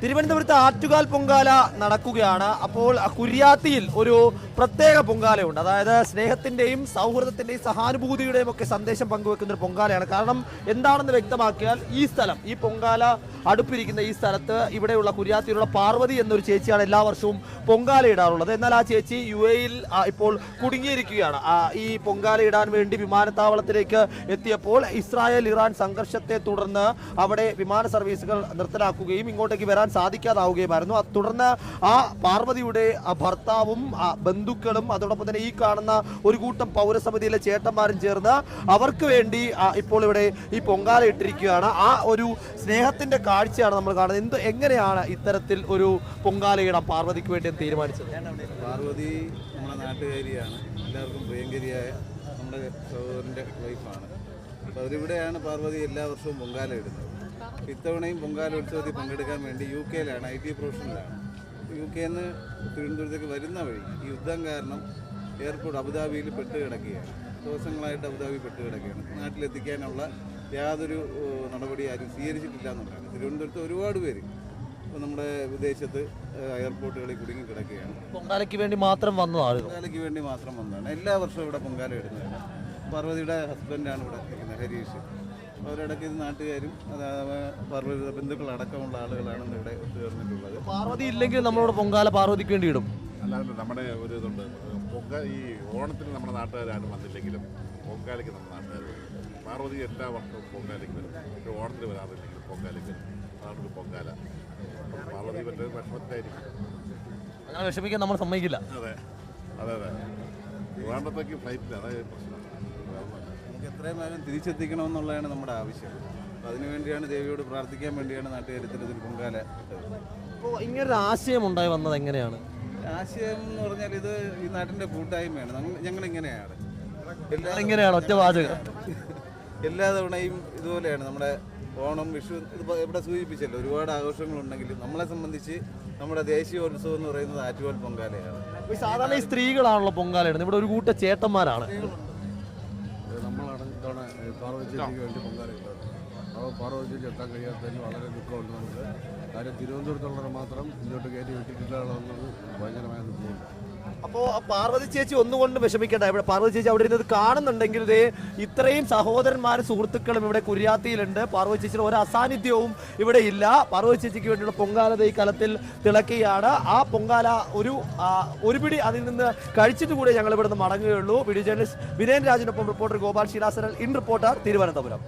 തിരുവനന്തപുരത്ത് ആറ്റുകാൽ പൊങ്കാല നടക്കുകയാണ്. അപ്പോൾ കുര്യാത്തിയിൽ ഒരു പ്രത്യേക പൊങ്കാലയുണ്ട്. അതായത് സ്നേഹത്തിന്റെയും സൗഹൃദത്തിന്റെയും സഹാനുഭൂതിയുടെയും ഒക്കെ സന്ദേശം പങ്കുവെക്കുന്ന ഒരു പൊങ്കാലയാണ്. കാരണം എന്താണെന്ന് വ്യക്തമാക്കിയാൽ ഈ സ്ഥലം, ഈ പൊങ്കാല അടുപ്പിരിക്കുന്ന ഈ സ്ഥലത്ത് ഇവിടെയുള്ള കുര്യാത്തിയിലുള്ള പാർവതി എന്നൊരു ചേച്ചിയാണ് എല്ലാ വർഷവും പൊങ്കാല ഇടാറുള്ളത്. എന്നാൽ ആ ചേച്ചി UAE-യിൽ ഇപ്പോൾ കുടുങ്ങിയിരിക്കുകയാണ്. ഈ പൊങ്കാല ഇടാൻ വേണ്ടി വിമാനത്താവളത്തിലേക്ക് എത്തിയപ്പോൾ ഇസ്രായേൽ ഇറാൻ സംഘർഷത്തെ തുടർന്ന് അവിടെ വിമാന സർവീസുകൾ നിർത്തലാക്കുകയും ഇങ്ങോട്ടേക്ക് വരാൻ സാധിക്കാതാവുകയുമായിരുന്നു. തുടർന്ന് ആ പാർവതിയുടെ ഭർത്താവും ബന്ധുക്കളും അതോടൊപ്പം തന്നെ ഈ കാണുന്ന ഒരു കൂട്ടം പൗരസമിതിയിലെ ചേട്ടന്മാരും ചേർന്ന് അവർക്ക് വേണ്ടി ഇപ്പോൾ ഇവിടെ ഈ പൊങ്കാല ഇട്ടിരിക്കുകയാണ്. ആ ഒരു സ്നേഹത്തിന്റെ കാഴ്ചയാണ് നമ്മൾ കാണുന്നത്. എങ്ങനെയാണ് ഇത്തരത്തിൽ ഒരു പൊങ്കാലയിടാൻ പാർവതിക്ക് വേണ്ടി തീരുമാനിച്ചത്? പാർവതി നമ്മുടെ നാട്ടുകാരിയാണ്, എല്ലാവർക്കും പ്രിയങ്കരിയായ നമ്മുടെ സഹോദരൻ്റെ വൈഫാണ്. അപ്പോൾ അവരിവിടെയാണ് പാർവതി എല്ലാ വർഷവും പൊങ്കാല ഇടുന്നത്. ഇത്തവണയും പൊങ്കാല ഉത്സവത്തിൽ പങ്കെടുക്കാൻ വേണ്ടി UK-യിലാണ്, IT പ്രൊഫഷനിലാണ്. UK-യിൽ നിന്ന് തിരുവനന്തപുരത്തേക്ക് വരുന്ന വഴി ഈ യുദ്ധം കാരണം എയർപോർട്ട് അബുദാബിയിൽ പെട്ട് കിടക്കുകയാണ്. ദിവസങ്ങളായിട്ട് അബുദാബി പെട്ട് കിടക്കുകയാണ്. നാട്ടിലെത്തിക്കാനുള്ള യാതൊരു നടപടി ആരും സ്വീകരിച്ചിട്ടില്ല എന്നുള്ളതാണ്. തിരുവനന്തപുരത്ത് ഒരുപാട് പേര് ഇപ്പോൾ നമ്മുടെ വിദേശത്ത് എയർപോർട്ടുകളിൽ കുടുങ്ങി കിടക്കുകയാണ്. പൊങ്കാലയ്ക്ക് വേണ്ടി മാത്രം വന്നതാണ്. പൊങ്കാലയ്ക്ക് വേണ്ടി മാത്രം വന്നതാണ്. എല്ലാ വർഷവും ഇവിടെ പൊങ്കാല ഇടുന്നതാണ്. പാർവതിയുടെ ഹസ്ബൻഡാണ് ഇവിടെ ഇരിക്കുന്നത്, ഹരീഷ്. അവരിടയ്ക്ക് ഇത് നാട്ടുകാരും പാർവതിയുടെ ബന്ധുക്കളടക്കമുള്ള ആളുകളാണ് ഇവിടെ ഒത്തുചേർന്നിട്ടുള്ളത്. പാർവതി ഇല്ലെങ്കിൽ നമ്മളോട് പൊങ്കാല പാർവതിക്ക് വേണ്ടി ഇടും. അല്ലാണ്ട് നമ്മുടെ ഒരു ഇതുണ്ട്, ഈ ഓണത്തിന് നമ്മുടെ നാട്ടുകാരും വന്നില്ലെങ്കിലും പൊങ്കാലയ്ക്ക് നമ്മുടെ നാട്ടുകാർ വരും. പാർവതി എല്ലാ വർഷവും പൊങ്കാലയ്ക്ക് വരും. പക്ഷേ ഓണത്തിന് വരാറില്ലെങ്കിലും പൊങ്കാലയ്ക്ക് വരും. അതാണ് പൊങ്കാല. പാർവതി പറ്റുന്ന വിഷമത്തിലായിരിക്കും. അങ്ങനെ വിഷമിക്കാൻ നമ്മൾ സമ്മതിക്കില്ല. അതെ അതെ അതെ. ട്രിവാൻഡ്രത്തേക്ക് ഫ്ലൈറ്റില്ല, അതായത് പ്രശ്നം. നമുക്ക് എത്രയും വേഗം തിരിച്ചെത്തിക്കണമെന്നുള്ളതാണ് നമ്മുടെ ആവശ്യം. അപ്പോൾ അതിനുവേണ്ടിയാണ് ദേവിയോട് പ്രാർത്ഥിക്കാൻ വേണ്ടിയാണ് നാട്ടുകാര്യത്തിൽ പൊങ്കാല ഇട്ടത്. അപ്പോൾ ഇങ്ങനൊരു ആശയം ഉണ്ടായി വന്നത് എങ്ങനെയാണ്? ആശയം എന്ന് പറഞ്ഞാൽ ഇത് ഈ നാട്ടിൻ്റെ കൂട്ടായ്മയാണ്. ഞങ്ങളിങ്ങനെയാണ്, ഒറ്റ വാചകം. എല്ലാ തവണയും ഇതുപോലെയാണ്. നമ്മുടെ ഓണം, വിഷു ഇത് ഇവിടെ സൂചിപ്പിച്ചല്ലോ, ഒരുപാട് ആഘോഷങ്ങളുണ്ടെങ്കിലും നമ്മളെ സംബന്ധിച്ച് നമ്മുടെ ദേശീയോത്സവം എന്ന് പറയുന്നത് ആറ്റുകാൽ പൊങ്കാലയാണ്. സാധാരണ ഈ സ്ത്രീകളാണല്ലോ പൊങ്കാല ഇടുന്നത്, ഇവിടെ ഒരു കൂട്ട ചേട്ടന്മാരാണ്. നമ്മളാണ് ഇത്തവണ പാർവതി ചേച്ചിക്ക് വേണ്ടി പൊങ്കാല ഇട്ടത്. അപ്പോൾ പാർവതി ചേച്ചി എത്താൻ കഴിയാത്തതിന് വളരെ ദുഃഖമുണ്ട് നമുക്ക്. കാര്യം തിരുവനന്തപുരത്തുള്ളവരെ മാത്രം ഇങ്ങോട്ട് കയറ്റി വിട്ടിട്ടില്ല എന്നുള്ളത് ഭയങ്കരമായ ദുഃഖമുണ്ട്. അപ്പോൾ പാർവതി ചേച്ചി ഒന്നുകൊണ്ടും വിഷമിക്കേണ്ട. ഇവിടെ പാർവതി ചേച്ചി അവിടെ ഇരുന്നത് കാണുന്നുണ്ടെങ്കിൽ ഇതേ ഇത്രയും സഹോദരന്മാരും സുഹൃത്തുക്കളും ഇവിടെ കുര്യാത്തിയിലുണ്ട്. പാർവതി ചേച്ചിയുടെ ഒരു അസാന്നിധ്യവും ഇവിടെ ഇല്ല. പാർവതി ചേച്ചിക്ക് വേണ്ടിയുള്ള പൊങ്കാല ഈ കലത്തിൽ തിളക്കുകയാണ്. ആ പൊങ്കാല ഒരു പിടി അതിൽ നിന്ന് കഴിച്ചിട്ട് കൂടെ ഞങ്ങൾ ഇവിടെ നിന്ന് മടങ്ങുകയുള്ളൂ. വീഡിയോ ജേർണലിസ്റ്റ് വിനയൻ രാജിനൊപ്പം റിപ്പോർട്ടർ ഗോപാൽ ശിലാസനൽ, ഇൻ റിപ്പോർട്ടർ, തിരുവനന്തപുരം.